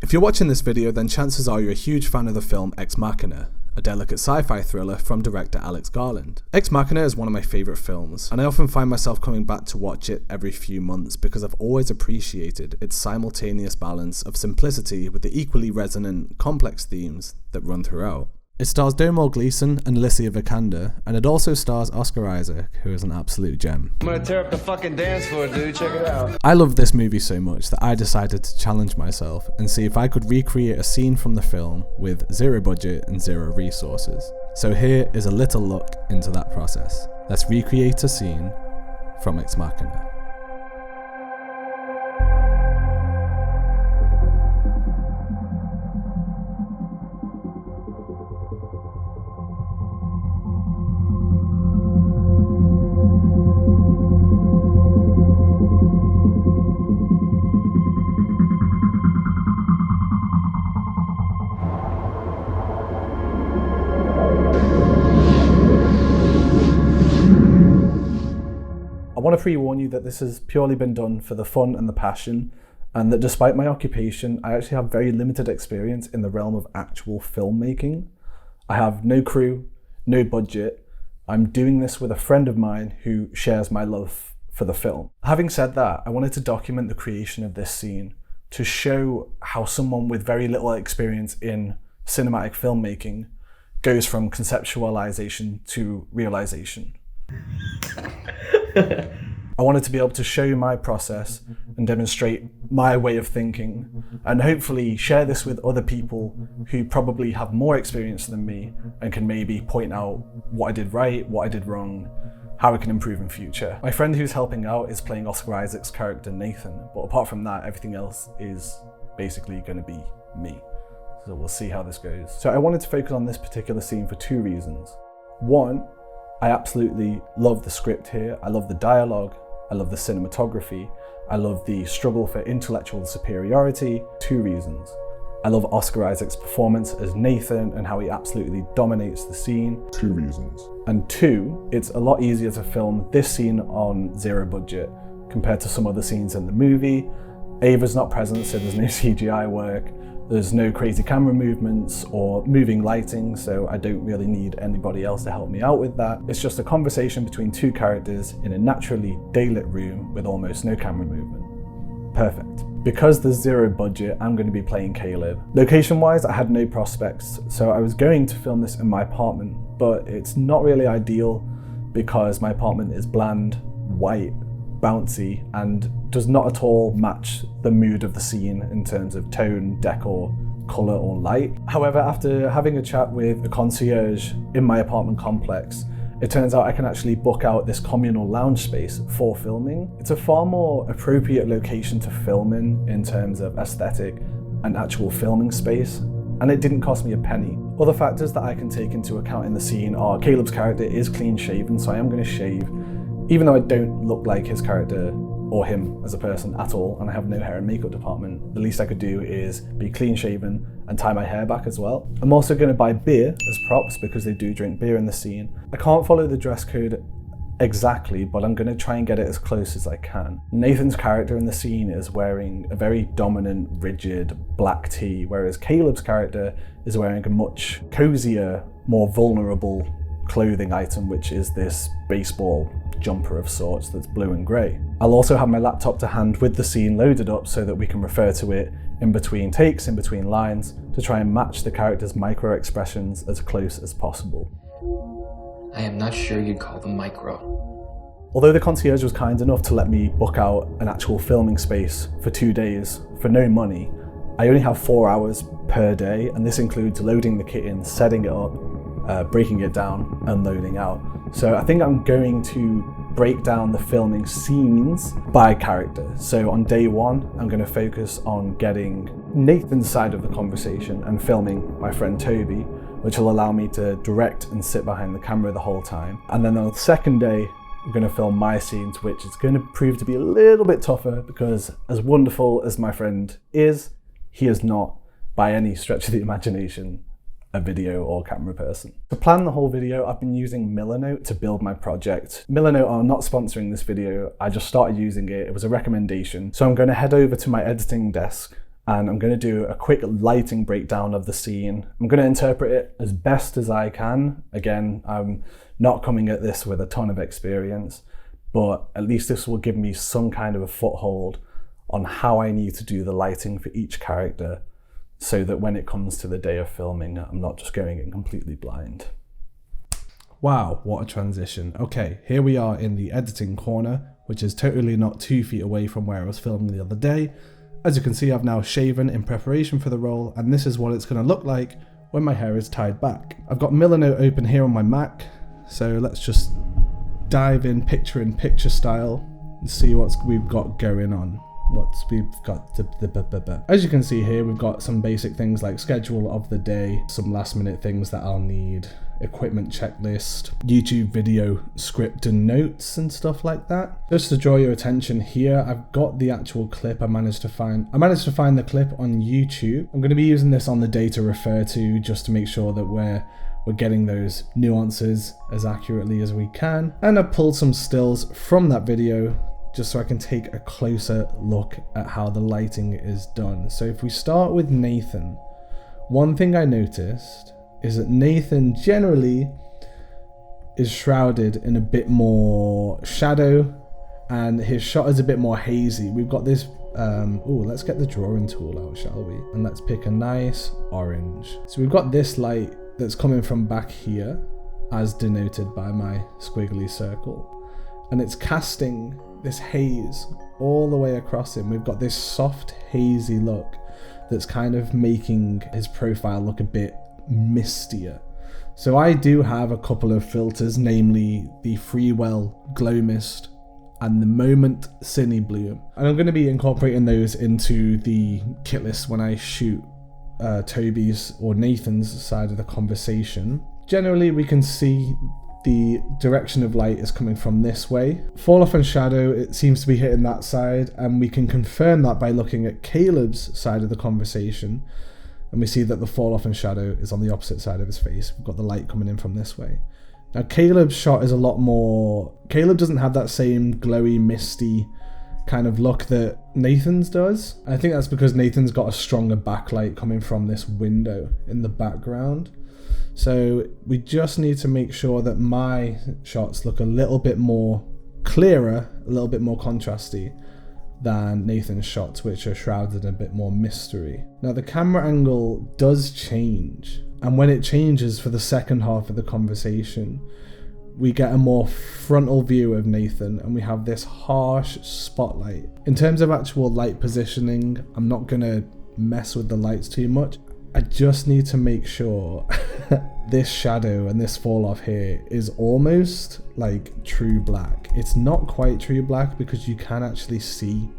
If you're watching this video, then chances are you're a huge fan of the film Ex Machina, a delicate sci-fi thriller from director Alex Garland. Ex Machina is one of my favourite films, and I often find myself coming back to watch it every few months because I've always appreciated its simultaneous balance of simplicity with the equally resonant, complex themes that run throughout. It stars Domhnall Gleeson and Alicia Vikander, and it also stars Oscar Isaac, who is an absolute gem. I'm gonna tear up the fucking dance floor, dude. Check it out. I love this movie so much that I decided to challenge myself and see if I could recreate a scene from the film with zero budget and zero resources. So here is a little look into that process. Let's recreate a scene from Ex Machina. I want to pre-warn you that this has purely been done for the fun and the passion, and that despite my occupation, I actually have very limited experience in the realm of actual filmmaking. I have no crew, no budget. I'm doing this with a friend of mine who shares my love for the film. Having said that, I wanted to document the creation of this scene to show how someone with very little experience in cinematic filmmaking goes from conceptualization to realization. I wanted to be able to show my process and demonstrate my way of thinking, and hopefully share this with other people who probably have more experience than me and can maybe point out what I did right, what I did wrong, how I can improve in future. My friend who's helping out is playing Oscar Isaac's character Nathan, but apart from that, everything else is basically going to be me. So we'll see how this goes. So I wanted to focus on this particular scene for two reasons. One, I absolutely love the script here. I love the dialogue. I love the cinematography. I love the struggle for intellectual superiority. Two reasons. I love Oscar Isaac's performance as Nathan and how he absolutely dominates the scene. Two reasons. And two, it's a lot easier to film this scene on zero budget compared to some other scenes in the movie. Ava's not present, so there's no CGI work. There's no crazy camera movements or moving lighting, so I don't really need anybody else to help me out with that. It's just a conversation between two characters in a naturally daylit room with almost no camera movement. Perfect. Because there's zero budget, I'm going to be playing Caleb. Location-wise, I had no prospects, so I was going to film this in my apartment, but it's not really ideal because my apartment is bland, white, bouncy, and does not at all match the mood of the scene in terms of tone, decor, colour or light. However, after having a chat with a concierge in my apartment complex, it turns out I can actually book out this communal lounge space for filming. It's a far more appropriate location to film in terms of aesthetic and actual filming space, and it didn't cost me a penny. Other factors that I can take into account in the scene are Caleb's character is clean shaven, so I am going to shave. Even though I don't look like his character or him as a person at all, and I have no hair and makeup department, the least I could do is be clean shaven and tie my hair back as well. I'm also going to buy beer as props because they do drink beer in the scene. I can't follow the dress code exactly, but I'm going to try and get it as close as I can. Nathan's character in the scene is wearing a very dominant, rigid black tee, whereas Caleb's character is wearing a much cozier, more vulnerable clothing item, which is this baseball jumper of sorts that's blue and grey. I'll also have my laptop to hand with the scene loaded up so that we can refer to it in between takes, in between lines, to try and match the character's micro expressions as close as possible. I am not sure you'd call them micro. Although the concierge was kind enough to let me book out an actual filming space for 2 days for no money, I only have 4 hours per day, and this includes loading the kit in, setting it up, breaking it down, and loading out. So I think I'm going to break down the filming scenes by character. So on day one, I'm going to focus on getting Nathan's side of the conversation and filming my friend Toby, which will allow me to direct and sit behind the camera the whole time. And then on the second day, I'm going to film my scenes, which is going to prove to be a little bit tougher because as wonderful as my friend is, he is not, by any stretch of the imagination, a video or camera person. To plan the whole video, I've been using Milanote to build my project. Milanote are not sponsoring this video, I just started using it, it was a recommendation. So I'm going to head over to my editing desk and I'm going to do a quick lighting breakdown of the scene. I'm going to interpret it as best as I can. Again, I'm not coming at this with a ton of experience, but at least this will give me some kind of a foothold on how I need to do the lighting for each character, so that when it comes to the day of filming, I'm not just going in completely blind. Wow, what a transition. Okay, here we are in the editing corner, which is totally not 2 feet away from where I was filming the other day. As you can see, I've now shaven in preparation for the role, and this is what it's going to look like when my hair is tied back. I've got Milanote open here on my Mac, so let's just dive in picture style and see what we've got going on. As you can see here, we've got some basic things like schedule of the day, some last minute things that I'll need, equipment checklist, YouTube video script and notes and stuff like that. Just to draw your attention here, I've got the actual clip I managed to find the clip on YouTube. I'm going to be using this on the day to refer to, just to make sure that we're getting those nuances as accurately as we can. And I pulled some stills from that video just so I can take a closer look at how the lighting is done. So if we start with Nathan, one thing I noticed is that Nathan generally is shrouded in a bit more shadow, and his shot is a bit more hazy. We've got this, let's get the drawing tool out, shall we? And let's pick a nice orange. So we've got this light that's coming from back here, as denoted by my squiggly circle. And it's casting this haze all the way across him. We've got this soft, hazy look that's kind of making his profile look a bit mistier. So I do have a couple of filters, namely the Freewell Glow Mist and the Moment Cine Bloom. And I'm going to be incorporating those into the kit list when I shoot Toby's or Nathan's side of the conversation. Generally, we can see the direction of light is coming from this way. Fall off and shadow, it seems to be hitting that side, and we can confirm that by looking at Caleb's side of the conversation, and we see that the fall off and shadow is on the opposite side of his face. We've got the light coming in from this way. Now Caleb's shot is a lot more, Caleb doesn't have that same glowy, misty kind of look that Nathan's does. I think that's because Nathan's got a stronger backlight coming from this window in the background. So we just need to make sure that my shots look a little bit more clearer, a little bit more contrasty than Nathan's shots, which are shrouded in a bit more mystery. Now the camera angle does change, and when it changes for the second half of the conversation, we get a more frontal view of Nathan, and we have this harsh spotlight. In terms of actual light positioning, I'm not gonna mess with the lights too much. I just need to make sure this shadow and this fall off here is almost like true black. It's not quite true black because you can actually see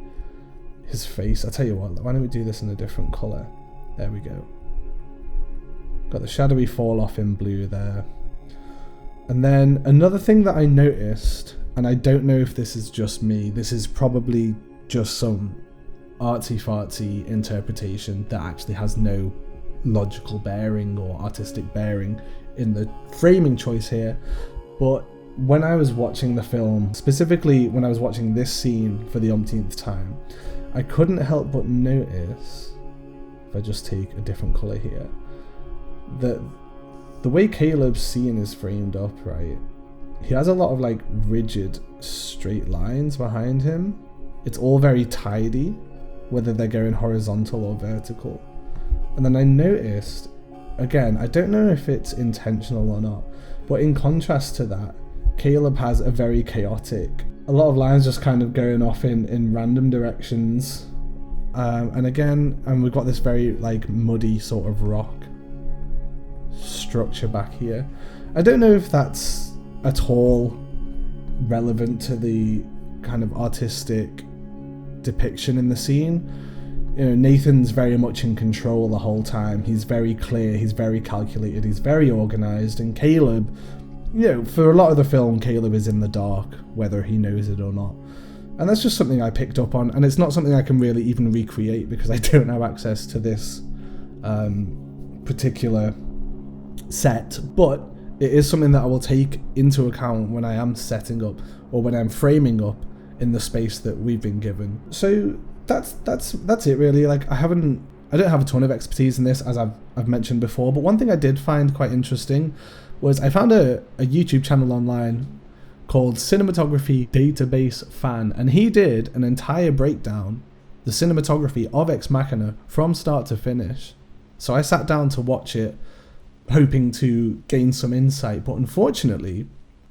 his face. I'll tell you what, why don't we do this in a different color? There we go. Got the shadowy fall off in blue there. And then another thing that I noticed, and I don't know if this is just me, this is probably just some artsy-fartsy interpretation that actually has no logical bearing or artistic bearing in the framing choice here, but when I was watching the film, specifically when I was watching this scene for the umpteenth time, I couldn't help but notice, if I just take a different color here, that the way Caleb's scene is framed up, right, he has a lot of like rigid straight lines behind him. It's all very tidy, whether they're going horizontal or vertical. And then I noticed, again, I don't know if it's intentional or not, but in contrast to that, Caleb has a very chaotic, a lot of lines just kind of going off in random directions. And we've got this very like muddy sort of rock structure back here. I don't know if that's at all relevant to the kind of artistic depiction in the scene. You know, Nathan's very much in control the whole time. He's very clear, he's very calculated, he's very organized, and Caleb, you know, for a lot of the film, Caleb is in the dark, whether he knows it or not. And that's just something I picked up on, and it's not something I can really even recreate because I don't have access to this particular set, but it is something that I will take into account when I am setting up or when I'm framing up in the space that we've been given. So that's it really. Like I don't have a ton of expertise in this, as I've mentioned before, but one thing I did find quite interesting was I found a YouTube channel online called Cinematography Database Fan, and he did an entire breakdown, the cinematography of Ex Machina from start to finish. So I sat down to watch it, hoping to gain some insight, but unfortunately,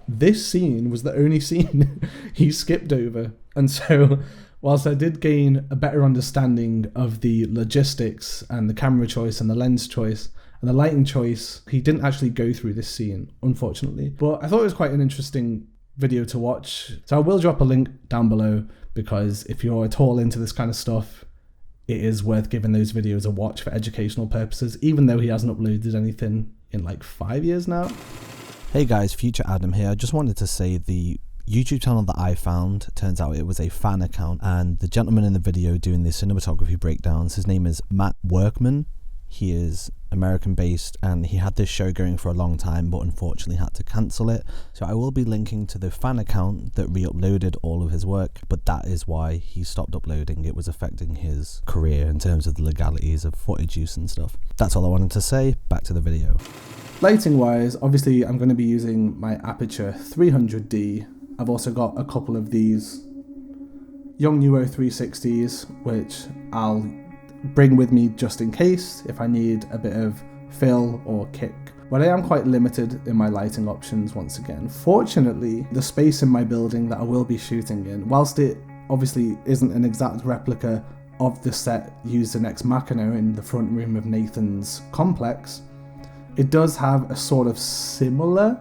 this scene was the only scene he skipped over. And so, whilst I did gain a better understanding of the logistics and the camera choice and the lens choice and the lighting choice, he didn't actually go through this scene, unfortunately. But I thought it was quite an interesting video to watch. So I will drop a link down below, because if you're at all into this kind of stuff, it is worth giving those videos a watch for educational purposes, even though he hasn't uploaded anything in like 5 years now. Hey guys, Future Adam here. I just wanted to say the YouTube channel that I found, turns out it was a fan account, and the gentleman in the video doing the cinematography breakdowns, his name is Matt Workman. He is American based, and he had this show going for a long time but unfortunately had to cancel it. So I will be linking to the fan account that re-uploaded all of his work, but that is why he stopped uploading. It was affecting his career in terms of the legalities of footage use and stuff. That's all I wanted to say. Back to the video. Lighting wise, obviously I'm going to be using my Aperture 300D. I've also got a couple of these Yongnuo 360s, which I'll bring with me just in case if I need a bit of fill or kick. But I am quite limited in my lighting options once again. Fortunately, the space in my building that I will be shooting in, whilst it obviously isn't an exact replica of the set used in Ex Machina in the front room of Nathan's complex, it does have a sort of similar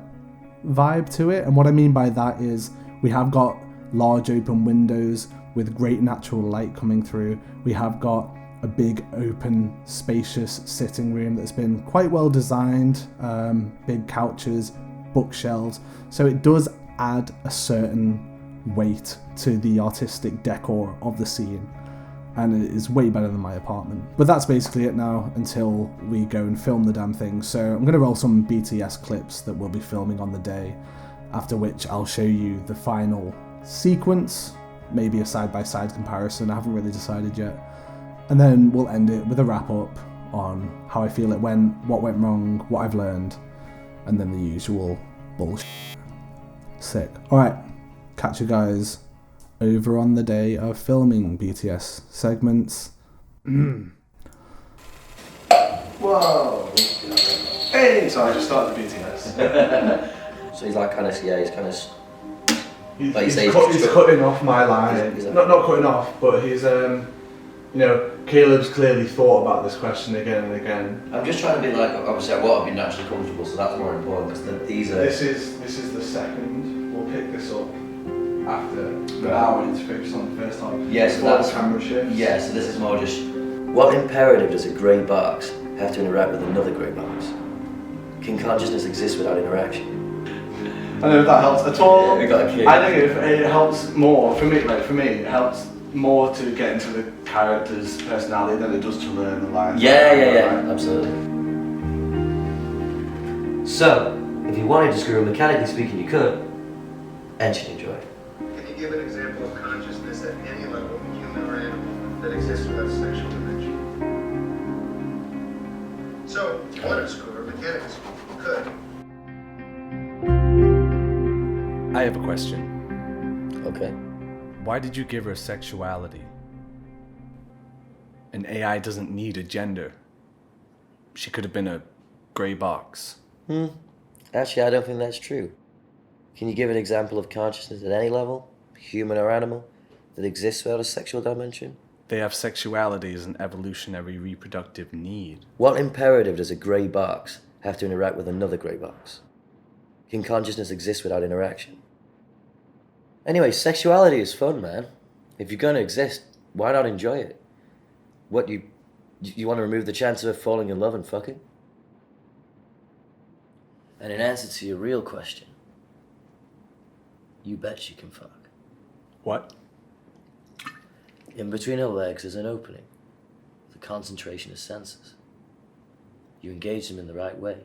vibe to it. And what I mean by that is we have got large open windows with great natural light coming through. We have got a big open spacious sitting room that's been quite well designed, big couches, bookshelves, so it does add a certain weight to the artistic decor of the scene, and it is way better than my apartment. But that's basically it now until we go and film the damn thing. So I'm going to roll some BTS clips that we'll be filming on the day, after which I'll show you the final sequence, maybe a side-by-side comparison, I haven't really decided yet. And then we'll end it with a wrap up on how I feel it went, what went wrong, what I've learned, and then the usual bullshit. Sick. Alright, catch you guys over on the day of filming BTS segments. Whoa! Hey! So I just started the BTS. So he's like kind of, yeah, he's kind of. He's cutting off my line. He's not cutting off, but he's Caleb's clearly thought about this question again and again. I'm just trying to be like, obviously I want to be naturally comfortable, so that's more important, because these are... This is the second. We'll pick this up after. But now I need to focus on the first time. Yeah, so that's... camera shifts. Yeah, so this is more just... What imperative does a grey box have to interact with another grey box? Can consciousness exist without interaction? I don't know if that helps at all. Yeah, we got a kid. I think it helps more, for me, it helps more to get into the character's personality than it does to learn the lines. Yeah, absolutely. So, if you wanted to screw her, mechanically speaking, you could, and she'd enjoy it. Can you give an example of consciousness at any level, human or animal, that exists without sexual dimension? So, if you wanted to screw her, mechanically speaking, you could. I have a question. Okay. Why did you give her sexuality? An AI doesn't need a gender. She could have been a grey box. Actually, I don't think that's true. Can you give an example of consciousness at any level, human or animal, that exists without a sexual dimension? They have sexuality as an evolutionary reproductive need. What imperative does a grey box have to interact with another grey box? Can consciousness exist without interaction? Anyway, sexuality is fun, man. If you're gonna exist, why not enjoy it? What, you want to remove the chance of her falling in love and fucking? And in answer to your real question, you bet she can fuck. What? In between her legs is an opening, the concentration of senses. You engage them in the right way,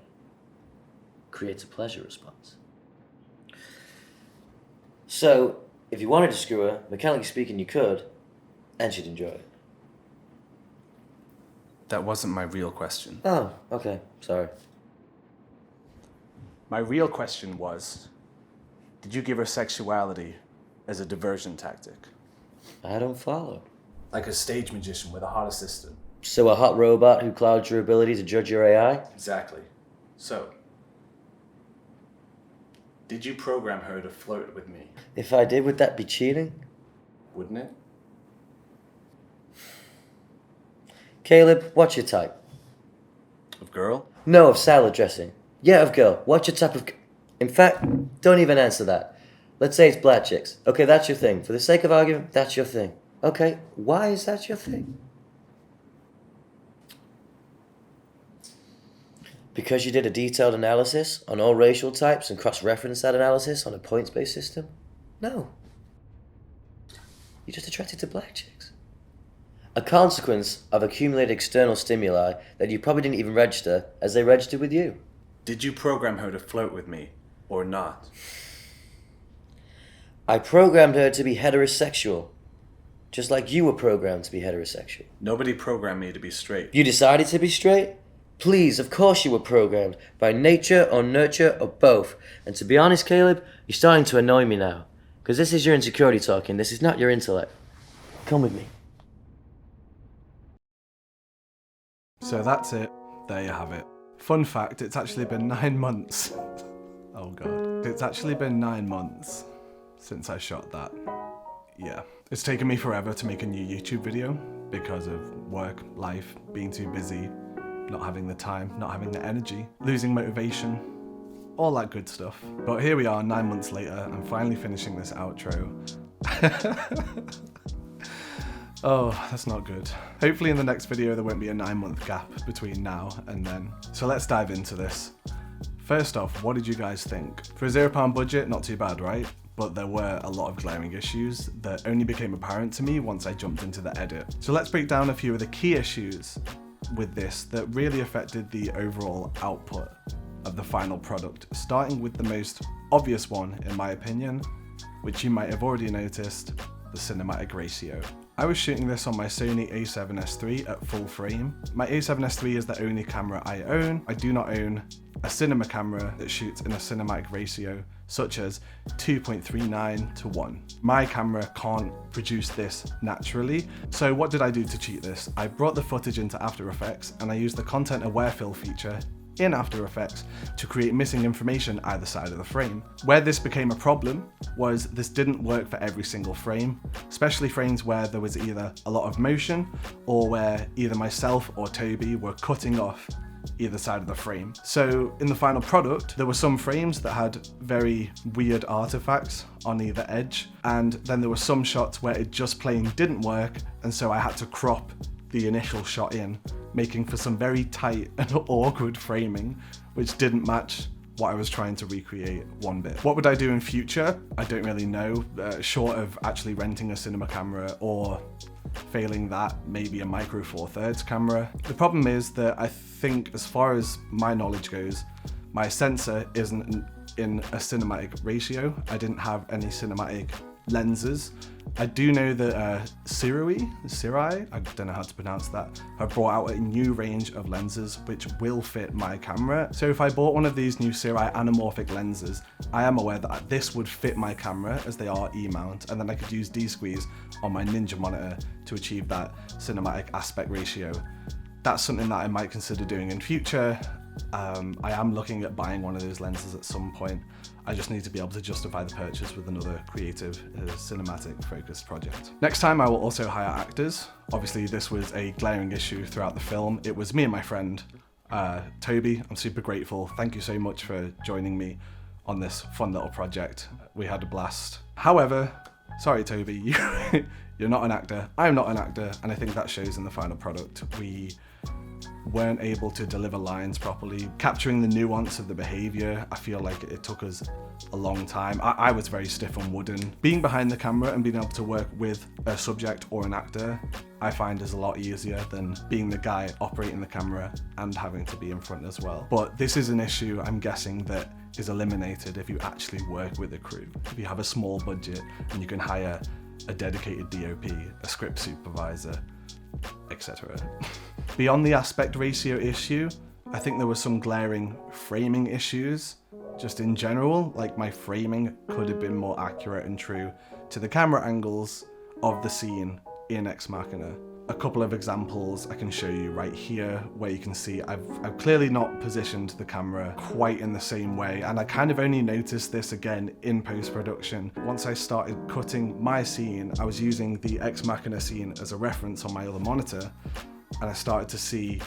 creates a pleasure response. So, if you wanted to screw her, mechanically speaking, you could, And she'd enjoy it. That wasn't my real question. Oh, okay. Sorry. My real question was, did you give her sexuality as a diversion tactic? I don't follow. Like a stage magician with a heart assistant. So a hot robot who clouds your ability to judge your AI? Exactly. So, did you program her to flirt with me? If I did, would that be cheating? Wouldn't it? Caleb, what's your type? Of girl? No, of salad dressing. Yeah, of girl. What's your type of... In fact, don't even answer that. Let's say it's black chicks. Okay, that's your thing. For the sake of argument, that's your thing. Okay, why is that your thing? Because you did a detailed analysis on all racial types and cross-referenced that analysis on a points-based system? No. You're just attracted to black chicks. A consequence of accumulated external stimuli that you probably didn't even register as they registered with you. Did you program her to flirt with me or not? I programmed her to be heterosexual, just like you were programmed to be heterosexual. Nobody programmed me to be straight. You decided to be straight? Please, of course you were programmed, by nature or nurture or both. And to be honest, Caleb, you're starting to annoy me now. Because this is your insecurity talking, this is not your intellect. Come with me. So that's it. There you have it. Fun fact, it's actually been 9 months. Oh god. It's actually been 9 months since I shot that. Yeah. It's taken me forever to make a new YouTube video because of work, life, being too busy, not having the time, not having the energy, losing motivation, all that good stuff. But here we are 9 months later, I'm finally finishing this outro. Oh, that's not good. Hopefully in the next video there won't be a 9-month gap between now and then. So let's dive into this. First off, what did you guys think? For a £0 budget, not too bad, right? But there were a lot of glaring issues that only became apparent to me once I jumped into the edit. So let's break down a few of the key issues with this that really affected the overall output of the final product, starting with the most obvious one in my opinion, which you might have already noticed, the cinematic ratio. I was shooting this on my Sony a7S III at full frame. My a7S III is the only camera I own. I do not own a cinema camera that shoots in a cinematic ratio such as 2.39 to 1. My camera can't produce this naturally, so what did I do to cheat this? I brought the footage into After Effects and I used the content aware fill feature in After Effects to create missing information either side of the frame. Where this became a problem was this didn't work for every single frame, especially frames where there was either a lot of motion or where either myself or Toby were cutting off either side of the frame. So in the final product, there were some frames that had very weird artifacts on either edge, and then there were some shots where it just plain didn't work, and so I had to crop the initial shot in, making for some very tight and awkward framing, which didn't match what I was trying to recreate one bit. What would I do in future? I don't really know, short of actually renting a cinema camera or failing that, maybe a micro four thirds camera. The problem is that I think as far as my knowledge goes, my sensor isn't in a cinematic ratio. I didn't have any cinematic lenses. I do know that Sirui, I don't know how to pronounce that, have brought out a new range of lenses which will fit my camera. So if I bought one of these new Sirui anamorphic lenses, I am aware that this would fit my camera as they are E-mount, and then I could use D-squeeze on my Ninja monitor to achieve that cinematic aspect ratio. That's something that I might consider doing in future. I am looking at buying one of those lenses at some point. I just need to be able to justify the purchase with another creative, cinematic focused project. Next time I will also hire actors. Obviously this was a glaring issue throughout the film. It was me and my friend, Toby. I'm super grateful. Thank you so much for joining me on this fun little project. We had a blast. However, sorry Toby, you're not an actor. I'm not an actor, and I think that shows in the final product. We weren't able to deliver lines properly. Capturing the nuance of the behavior, I feel like it took us a long time. I was very stiff and wooden. Being behind the camera and being able to work with a subject or an actor, I find is a lot easier than being the guy operating the camera and having to be in front as well. But this is an issue I'm guessing that is eliminated if you actually work with a crew. If you have a small budget and you can hire a dedicated DOP, a script supervisor, etc. Beyond the aspect ratio issue, I think there were some glaring framing issues. Just in general, like my framing could have been more accurate and true to the camera angles of the scene in Ex Machina. A couple of examples I can show you right here, where you can see I've clearly not positioned the camera quite in the same way, and I kind of only noticed this again in post-production. Once I started cutting my scene, I was using the Ex Machina scene as a reference on my other monitor, and I started to see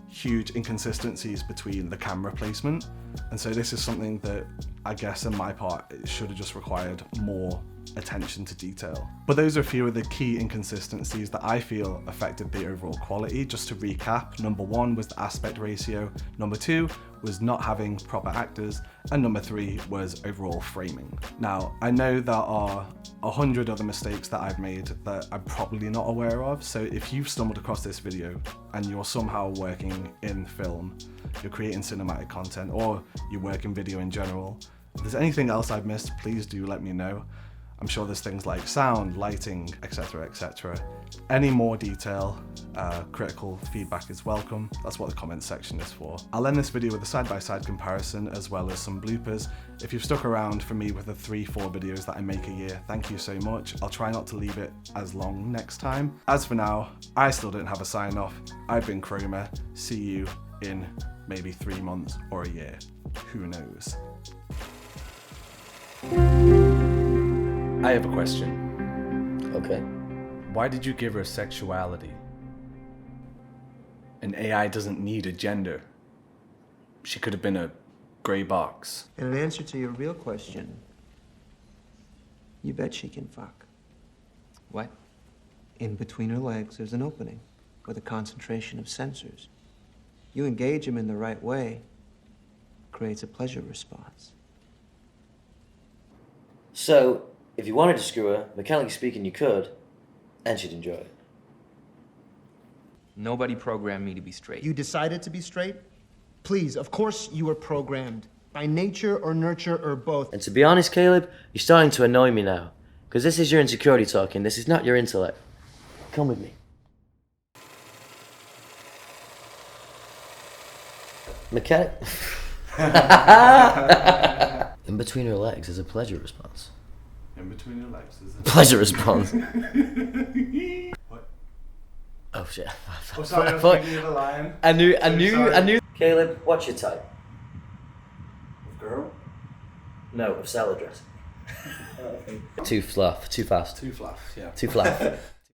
huge inconsistencies between the camera placement. And so this is something that I guess on my part, it should have just required more attention to detail. But those are a few of the key inconsistencies that I feel affected the overall quality. Just to recap, number 1 was the aspect ratio, number 2 was not having proper actors, and number 3 was overall framing. Now, I know there are 100 other mistakes that I've made that I'm probably not aware of, so if you've stumbled across this video and you're somehow working in film, you're creating cinematic content, or you work in video in general, if there's anything else I've missed, please do let me know. I'm sure there's things like sound, lighting, etc, etc. Any more detail, critical feedback is welcome. That's what the comments section is for. I'll end this video with a side-by-side comparison as well as some bloopers. If you've stuck around for me with the 3-4 videos that I make a year, thank you so much. I'll try not to leave it as long next time. As for now, I still don't have a sign off. I've been Chroma. See you in maybe 3 months or a year. Who knows? I have a question. Okay. Why did you give her sexuality? An AI doesn't need a gender. She could have been a gray box. And in answer to your real question, you bet she can fuck. What? In between her legs, there's an opening with a concentration of sensors. You engage them in the right way, creates a pleasure response. So, if you wanted to screw her, mechanically speaking, you could, and she'd enjoy it. Nobody programmed me to be straight. You decided to be straight? Please, of course you were programmed. By nature or nurture or both. And to be honest, Caleb, you're starting to annoy me now. Because this is your insecurity talking, this is not your intellect. Come with me. Mechanic... In between her legs is a pleasure response. In between your legs is Pleasure response. What? Oh shit. Oh, sorry, I was thinking of a line. I knew. Caleb, what's your type? Girl? No, of salad dressing. Too fluff, too fast. Too fluff, yeah. Too fluff.